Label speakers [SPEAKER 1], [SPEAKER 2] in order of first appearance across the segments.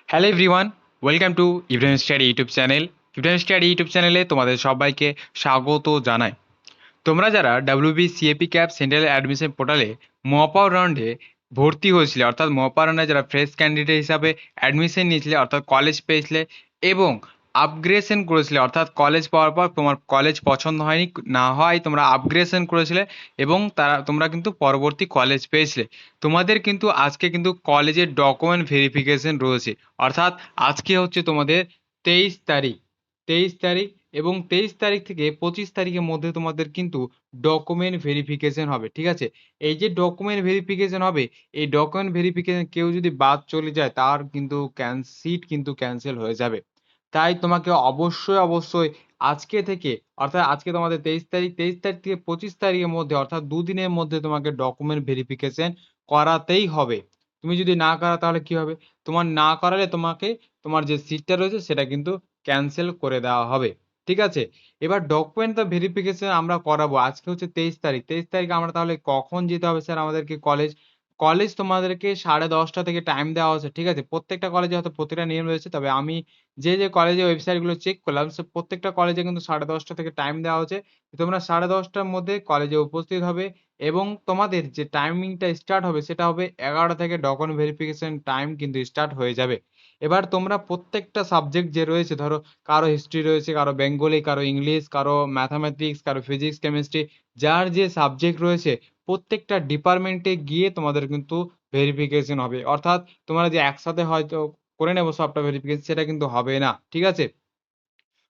[SPEAKER 1] Hello everyone, welcome to Ibrahim study YouTube channel. Ibrahim study YouTube চ্যানেলে তোমাদের সবাইকে স্বাগত জানাই। তোমরা যারা WB CAP cap central admission পোর্টালে মপাও রাউন্ডে ভর্তি হয়েছিলে, অর্থাৎ মপাও রাউন্ডে যারা ফ্রেশ ক্যান্ডিডেট হিসাবে অ্যাডমিশন নিয়েছিলে, অর্থাৎ কলেজ পেয়েছিলে এবং আপগ্রেডেশন করেছিলে, অর্থাৎ কলেজ পাওয়ার পর তোমার কলেজ পছন্দ হয়নি, না হয় তোমরা আপগ্রেডেশন করেছিলে এবং তোমরা কিন্তু পরবর্তী কলেজ পেয়েছিলে। তোমাদের কিন্তু আজকে কিন্তু কলেজের ডকুমেন্ট ভেরিফিকেশন রয়েছে, অর্থাৎ আজকে হচ্ছে তোমাদের 23 তারিখ। 23 তারিখ এবং 23 তারিখ থেকে 25 তারিখের মধ্যে তোমাদের কিন্তু ডকুমেন্ট ভেরিফিকেশন হবে, ঠিক আছে। এই যে ডকুমেন্ট ভেরিফিকেশন হবে, এই ডকুমেন্ট ভেরিফিকেশন কেউ যদি বাদ চলে যায় তার কিন্তু সিট কিন্তু ক্যান্সেল হয়ে যাবে। তাই তোমাকে অবশ্যই অবশ্যই আজকে থেকে, অর্থাৎ আজকে তোমাদের 23 তারিখ, 23 তারিখ থেকে 25 তারিখের মধ্যে, অর্থাৎ দুদিনের মধ্যে তোমাকে ডকুমেন্ট ভেরিফিকেশন করাতেই হবে। তুমি যদি না করা তাহলে কি হবে? তোমার না করালে তোমাকে তোমার যে সিটটা রয়েছে সেটা কিন্তু ক্যান্সেল করে দেওয়া হবে, ঠিক আছে। এবার ডকুমেন্ট ভেরিফিকেশন আমরা করাবো। আজকে হচ্ছে 23 তারিখ, 23 তারিখ আমরা তাহলে কখন যেতে হবে স্যার আমাদেরকে? কলেজ কলেজ তোমাদেরকে 10:30 থেকে টাইম দেওয়া হচ্ছে, ঠিক আছে। প্রত্যেকটা কলেজে হয়তো প্রতিটা নিয়ম রয়েছে, তবে আমি যে কলেজের ওয়েবসাইটগুলো চেক করলাম, সে প্রত্যেকটা কলেজে কিন্তু 10:30 থেকে টাইম দেওয়া হচ্ছে। তোমরা 10:30টার মধ্যে কলেজে উপস্থিত হবে এবং তোমাদের যে টাইমিংটা স্টার্ট হবে সেটা হবে 11টা থেকে ডকুমেন্ট ভেরিফিকেশন টাইম কিন্তু স্টার্ট হয়ে যাবে। এবার তোমরা প্রত্যেকটা সাবজেক্ট যে রয়েছে, ধরো কারো হিস্ট্রি রয়েছে, কারো বেঙ্গলি, কারো ইংলিশ, কারো ম্যাথামেটিক্স, কারো ফিজিক্স, কেমিস্ট্রি, যার যে সাবজেক্ট রয়েছে প্রত্যেকটা ডিপার্টমেন্টে গিয়ে তোমাদের কিন্তু ভেরিফিকেশন হবে। অর্থাৎ তোমরা যে একসাথে হয়তো করে নেবো সবটা ভেরিফিকেশন, সেটা কিন্তু হবে না, ঠিক আছে।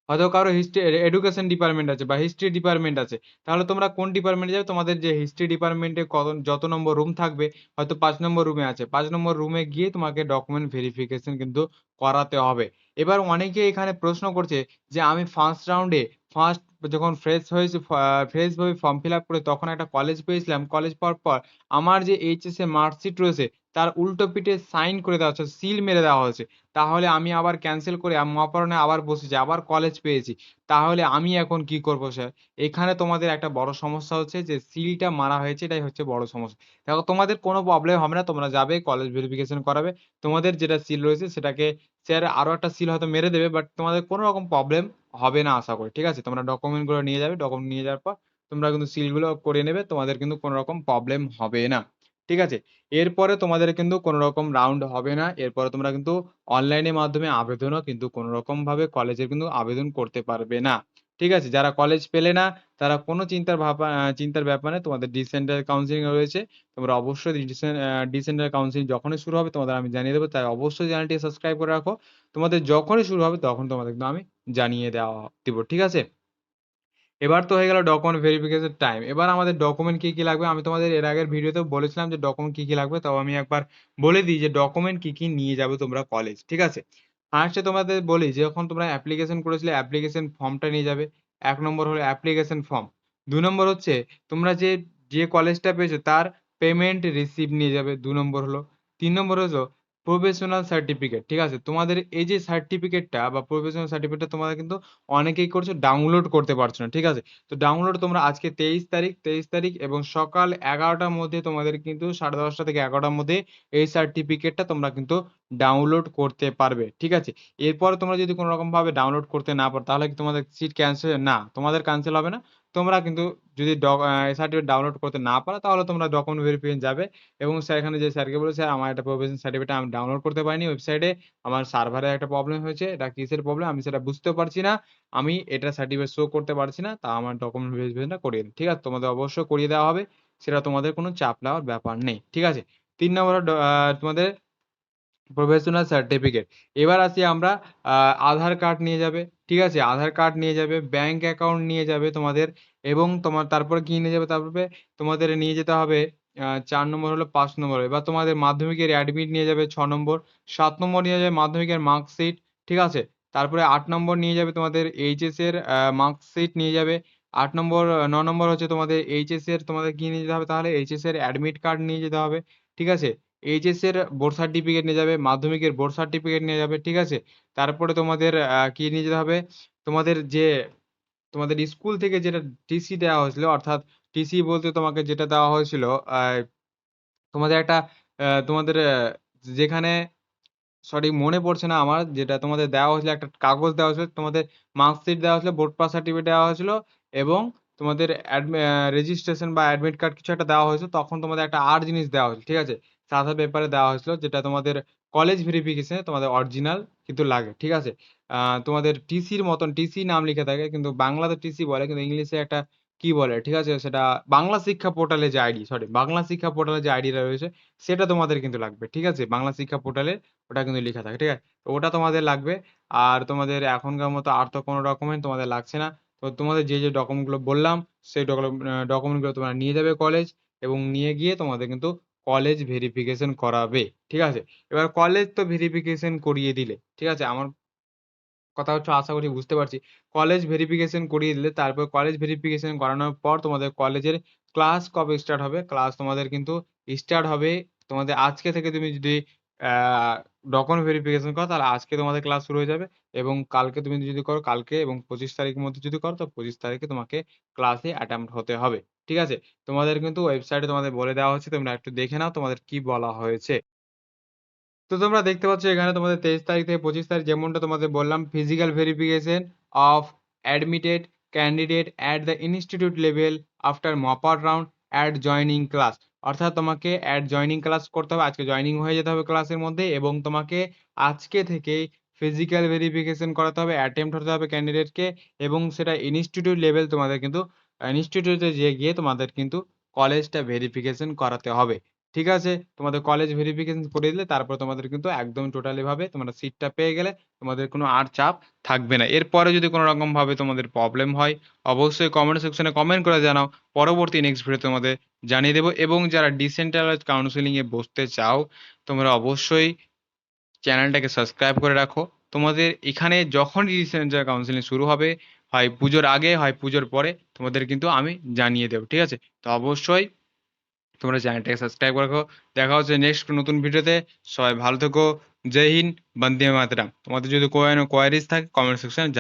[SPEAKER 1] হয়তো কারো হিস্ট্রি এডুকেশন ডিপার্টমেন্ট আছে বা হিস্ট্রি ডিপার্টমেন্ট আছে, তাহলে তোমরা কোন ডিপার্টমেন্টে যাবে? তোমাদের যে হিস্ট্রি ডিপার্টমেন্টে কত যত নম্বর রুম থাকবে, হয়তো 5 নম্বর রুমে আছে, 5 নম্বর রুমে গিয়ে তোমাকে ডকুমেন্ট ভেরিফিকেশন কিন্তু করাতে হবে। এবার অনেকে এখানে প্রশ্ন করছে যে আমি ফার্স্ট রাউন্ডে ফার্স্ট যখন ফ্রেশ হয়েছে, ফ্রেশ ভাবে ফর্ম ফিল আপ করে তখন একটা কলেজ পেয়েছিলাম, কলেজ পাওয়ার পর আমার যে এইচএস এর মার্কশিট রয়েছে তার উল্টো পিঠে সাইন করে দেওয়া হচ্ছে, সিল মেরে দেওয়া হয়েছে। তাহলে আমি আবার ক্যান্সেল করে মহাপরণে আবার বসেছি, আবার কলেজ পেয়েছি। তাহলে আমি এখন কি করব স্যার? এখানে তোমাদের একটা বড় সমস্যা হচ্ছে যে সিলটা মারা হয়েছে, এটাই হচ্ছে বড় সমস্যা। দেখো তোমাদের কোনো প্রবলেম হবে না, তোমরা যাবে কলেজ ভেরিফিকেশন করাবে, তোমাদের যেটা সিল রয়েছে সেটাকে স্যার আরো একটা সিল হয়তো মেরে দেবে, বাট তোমাদের কোনো রকম প্রবলেম হবে না আশা করি, ঠিক আছে। তোমরা ডকুমেন্ট গুলো নিয়ে যাবে, ডকুমেন্ট নিয়ে যাওয়ার পর তোমরা কিন্তু সিল গুলো করে নেবে, তোমাদের কিন্তু কোনো রকম প্রবলেম হবে না, ঠিক আছে। এরপরে তোমাদের কিন্তু কোনো রকম রাউন্ড হবে না, এরপরে তোমরা কিন্তু অনলাইনের মাধ্যমে আবেদনও কিন্তু কোনো রকম ভাবে কলেজের কিন্তু আবেদন করতে পারবে না, ঠিক আছে। যারা কলেজ পেলে না তারা কোনো চিন্তার ব্যাপার নেই, তোমাদের ডিসেন্টার কাউন্সিলিং রয়েছে। তোমরা অবশ্যই ডিসেন্টার কাউন্সিলিং যখনই শুরু হবে তোমাদের আমি জানিয়ে দেবো, তাই অবশ্যই চ্যানেলটি সাবস্ক্রাইব করে রাখো। তোমাদের যখনই শুরু হবে তখন তোমাদের কিন্তু আমি জানিয়ে দিব, ঠিক আছে। এবার তো হয়ে গেল ডকুমেন্ট ভেরিফিকেশন টাইম। এবার আমাদের ডকুমেন্ট কি কি লাগবে? আমি তোমাদের এর আগের ভিডিওতেও বলেছিলাম যে ডকুমেন্ট কি কি লাগবে, তাও আমি একবার বলে দিই যে ডকুমেন্ট কি কি নিয়ে যাবে তোমরা কলেজ, ঠিক আছে। ফার্স্টে তোমাদের বলি যে যখন তোমরা অ্যাপ্লিকেশন করেছিলে অ্যাপ্লিকেশন ফর্মটা নিয়ে যাবে। 1 নম্বর হলো অ্যাপ্লিকেশন ফর্ম। 2 নম্বর হচ্ছে তোমরা যে কলেজটা পেয়েছো তার পেমেন্ট রিসিপ্ট নিয়ে যাবে, 2 নম্বর হলো। 3 নম্বর হলো প্রফেশনাল সার্টিফিকেট, ঠিক আছে। তোমাদের এই যে সার্টিফিকেটটা বা প্রফেশনাল সার্টিফিকেটটা তোমরা কিন্তু অনেকেই করছো ডাউনলোড করতে পারছো না, ঠিক আছে। তো ডাউনলোড তোমরা আজকে 23 তারিখ এবং সকাল 11টার মধ্যে তোমাদের কিন্তু 10:30 থেকে 11টার মধ্যে এই সার্টিফিকেটটা তোমরা কিন্তু ডাউনলোড করতে পারবে, ঠিক আছে। এরপরে তোমরা যদি কোনো রকম ভাবে ডাউনলোড করতে না পারো তাহলে কি তোমাদের সিট ক্যান্সেল? না, তোমাদের ক্যান্সেল হবে না। তোমরা কিন্তু যদি সার্টিফিকেট ডাউনলোড করতে না পারো তাহলে তোমরা ডকুমেন্ট ভেরিফিকেশন যাবে এবং স্যার এখানে যে স্যারকে বলে, স্যার আমার একটা প্রফেশনাল সার্টিফিকেট আমি ডাউনলোড করতে পারিনি ওয়েবসাইটে, আমার সার্ভারে একটা প্রবলেম হয়েছে, এটা কিসের প্রবলেম আমি সেটা বুঝতেও পারছি না, আমি এটা সার্টিফিকেট শো করতে পারছি না, তা আমার ডকুমেন্ট ভেরিফিকেশনটা করিয়ে দিন, ঠিক আছে। তোমাদের অবশ্যই করিয়ে দেওয়া হবে, সেটা তোমাদের কোনো চাপ নেওয়ার ব্যাপার নেই, ঠিক আছে। 3 নম্বর তোমাদের প্রফেশনাল সার্টিফিকেট। এবার আসি আমরা আধার কার্ড নিয়ে যাবে, ঠিক আছে। আধার কার্ড নিয়ে যাবে, ব্যাংক অ্যাকাউন্ট নিয়ে যাবে তোমাদের এবং তোমার তারপরে কি নিয়ে যাবে? তারপরে তোমাদের নিয়ে যেতে হবে 4 নম্বর হলো 5 নম্বর। এবার তোমাদের মাধ্যমিকের অ্যাডমিট নিয়ে যাবে 6 নম্বর। 7 নম্বর নিয়ে যাবে মাধ্যমিকের মার্কশিট, ঠিক আছে। তারপরে 8 নম্বর নিয়ে যাবে তোমাদের এইচএস এর মার্কশিট নিয়ে যাবে। 8 নম্বর 9 নম্বর হচ্ছে তোমাদের এইচএস এর, তোমাদের কি নিয়ে যেতে হবে? তাহলে এইচএস এর অ্যাডমিট কার্ড নিয়ে যেতে হবে, ঠিক আছে। এইচএস এর বোর্ড সার্টিফিকেট নিয়ে যাবে, মাধ্যমিকের বোর্ড সার্টিফিকেট নিয়ে যাবে, ঠিক আছে। তারপরে তোমাদের কি নিয়ে যেতে হবে? তোমাদের তোমাদের স্কুল থেকে যেটা টিসি দেওয়া হয়েছিল, অর্থাৎ টিসি বলতে তোমাকে যেটা দেওয়া হয়েছিল, তোমাদের একটা তোমাদের যেখানে সঠিক মনে পড়ছে না আমার, যেটা তোমাদের দেওয়া হয়েছিল, একটা কাগজ দেওয়া হয়েছিল, তোমাদের মার্কশিট দেওয়া হয়েছিল, বোর্ড পাস সার্টিফিকেট দেওয়া হয়েছিল এবং তোমাদের রেজিস্ট্রেশন বা অ্যাডমিট কার্ড কিছু একটা দেওয়া হয়েছিল। তখন তোমাদের একটা আর জিনিস দেওয়া হয়েছিল, ঠিক আছে? সাদা পেপারে দেওয়া হয়েছিল, যেটা তোমাদের কলেজ ভেরিফিকেশনে তোমাদের অরিজিনাল কিন্তু লাগে, ঠিক আছে? তোমাদের টিসির মতন টিসি নাম লিখে থাকে, কিন্তু বাংলাতে টিসি বলে, কিন্তু ইংলিশে একটা কি বলে, ঠিক আছে? সেটা বাংলা শিক্ষা পোর্টালে যে আইডি, সরি, বাংলা শিক্ষা পোর্টালে যে আইডিটা রয়েছে সেটা তোমাদের কিন্তু লাগবে, ঠিক আছে? বাংলা শিক্ষা পোর্টালে ওটা কিন্তু লেখা থাকে, ঠিক আছে? তো ওটা তোমাদের লাগবে। আর তোমাদের এখনকার মতো আর তো কোনো ডকুমেন্ট তোমাদের লাগছে না। তো তোমাদের যে ডকুমেন্টগুলো বললাম সেই ডকুমেন্টগুলো তোমরা নিয়ে যাবে কলেজ, এবং নিয়ে গিয়ে তোমাদের কিন্তু কলেজ ভেরিফিকেশন করাবে, ঠিক আছে? এবার কলেজ তো ভেরিফিকেশন করিয়ে দিলে, ঠিক আছে? আমার কথা হচ্ছে, আশা করি বুঝতে পারছি। কলেজ ভেরিফিকেশন করিয়ে দিলে, তারপর কলেজ ভেরিফিকেশন করানোর পর তোমাদের কলেজের ক্লাস কবে স্টার্ট হবে? ক্লাস তোমাদের কিন্তু স্টার্ট হবে তোমাদের আজকে থেকে। তুমি যদি ডকুমেন্ট ভেরিফিকেশন করো তাহলে আজকে তোমাদের ক্লাস শুরু হয়ে যাবে, এবং কালকে তুমি যদি করো কালকে, এবং 25 তারিখের মধ্যে যদি করো তো 25 তারিখে তোমাকে ক্লাসে অ্যাটেম্পট হতে হবে, ঠিক আছে? তোমাদের কিন্তু ওয়েবসাইটে তোমাদের বলে দেওয়া হচ্ছে, তোমরা একটু দেখে নাও তোমাদের কি বলা হয়েছে। তো তোমরা দেখতে পাচ্ছ এখানে তোমাদের 23 তারিখ থেকে 25 তারিখ, যেমনটা তোমাদের বললাম, physical verification of admitted candidate at the institute level after mop out round at joining class. অর্থাৎ তোমাকে অ্যাট জয়নিং ক্লাস করতে হবে, আজকে জয়নিং হয়ে যেতে হবে ক্লাসের মধ্যে, এবং তোমাকে আজকে থেকেই ফিজিক্যাল ভেরিফিকেশন করাতে হবে, অ্যাটেম্প্ট হতে হবে ক্যান্ডিডেটকে, এবং সেটা ইনস্টিটিউট লেভেল তোমাদের কিন্তু ইনস্টিটিউটে গিয়ে তোমাদের কিন্তু কলেজটা ভেরিফিকেশন করাতে হবে, ঠিক আছে? তোমাদের কলেজ ভেরিফিকেশন করে দিলে তারপর তোমাদের কিন্তু একদম টোটালি ভাবে তোমরা সিটটা পেয়ে গেলে, তোমাদের কোনো আর চাপ থাকবে না। এরপরে যদি কোনো রকম ভাবে তোমাদের প্রবলেম হয়, অবশ্যই কমেন্ট সেকশনে কমেন্ট করে জানাও, পরবর্তী নেক্সট ভিডিও তোমাদের জানিয়ে দেবো। এবং যারা ডিসেন্ট্রালাইজড কাউন্সিলিং এ বসতে চাও, তোমরা অবশ্যই চ্যানেলটাকে সাবস্ক্রাইব করে রাখো। তোমাদের এখানে যখনই ডিসেন্ট্রাল কাউন্সিলিং শুরু হবে, হয় পুজোর আগে হয় পুজোর পরে, তোমাদের কিন্তু আমি জানিয়ে দেবো, ঠিক আছে? তো অবশ্যই তোমরা চ্যানেলটাকে সাবস্ক্রাইব করে রাখো। দেখা হচ্ছে নেক্সট নতুন ভিডিওতে। সবাই ভালো থেকো। জয় হিন্দ, বন্দে মাতরম। তোমাদের যদি কোনো কোয়ারিজ থাকে কমেন্ট সেকশনে